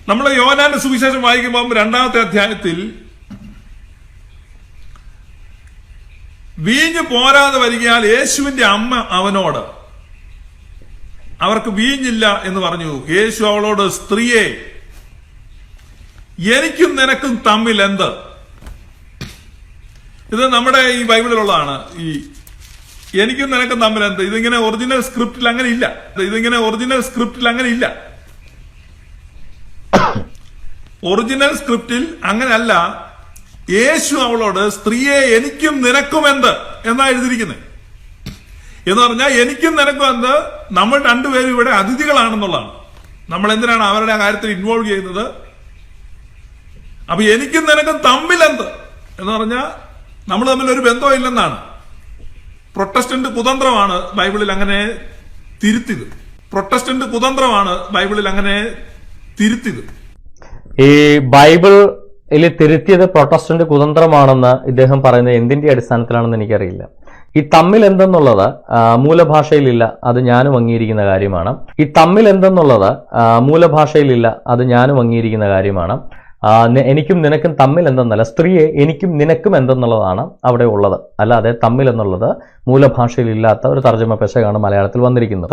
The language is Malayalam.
നമ്മൾ യോഹന്നാന്റെ സുവിശേഷം വായിക്കുമ്പോൾ 2-ാമത്തെ അധ്യായത്തിൽ വീഞ്ഞ് പോരാതെ വരികയാൽ യേശുവിന്റെ അമ്മ അവനോട്, അവർക്ക് വീഞ്ഞില്ല എന്ന് പറഞ്ഞു. യേശു അവളോട്, സ്ത്രീയെ, എനിക്കും നിനക്കും തമ്മിൽ എന്ത്? ഇത് നമ്മുടെ ഈ ബൈബിളിലുള്ളതാണ്. ഈ എനിക്കും നിനക്കും തമ്മിൽ എന്ത്? ഇതിങ്ങനെ ഒറിജിനൽ സ്ക്രിപ്റ്റിൽ അങ്ങനെ ഇല്ല. ഒറിജിനൽ സ്ക്രിപ്റ്റിൽ അങ്ങനെയല്ല. യേശു അവളോട്, സ്ത്രീയെ, എനിക്കും നിനക്കും എന്ത് എന്നാ എഴുതിയിരിക്കുന്നത്. എന്ന് പറഞ്ഞാൽ എനിക്കും നിനക്കും എന്ത്, നമ്മൾ രണ്ടുപേരും ഇവിടെ അതിഥികളാണെന്നുള്ളതാണ്. നമ്മൾ എന്തിനാണ് അവരുടെ കാര്യത്തിൽ ഇൻവോൾവ് ചെയ്യുന്നത്? അപ്പൊ എനിക്കും നിനക്കും തമ്മിൽ എന്ത് എന്ന് പറഞ്ഞാൽ നമ്മൾ തമ്മിൽ ഒരു ബന്ധമില്ലെന്നാണ്. പ്രൊട്ടസ്റ്റന്റ് കുതന്ത്രമാണ് ബൈബിളിൽ അങ്ങനെ തിരുത്തിയത്. ഈ ബൈബിളിൽ തിരുത്തിയത് പ്രൊട്ടസ്റ്റന്റ് കുതന്ത്രമാണെന്ന് ഇദ്ദേഹം പറയുന്നത് എന്തിന്റെ അടിസ്ഥാനത്തിലാണെന്ന് എനിക്കറിയില്ല. ഈ തമ്മിൽ എന്തെന്നുള്ളത് മൂലഭാഷയിലില്ല, അത് ഞാനും അംഗീകരിക്കുന്ന കാര്യമാണ്. എനിക്കും നിനക്കും തമ്മിൽ എന്തെന്നല്ല, സ്ത്രീയെ എനിക്കും നിനക്കും എന്തെന്നുള്ളതാണ് അവിടെ ഉള്ളത്. അല്ലാതെ തമ്മിൽ എന്നുള്ളത് മൂലഭാഷയിൽ ഇല്ലാത്ത ഒരു തർജ്ജമ പെശകാണ് മലയാളത്തിൽ വന്നിരിക്കുന്നത്.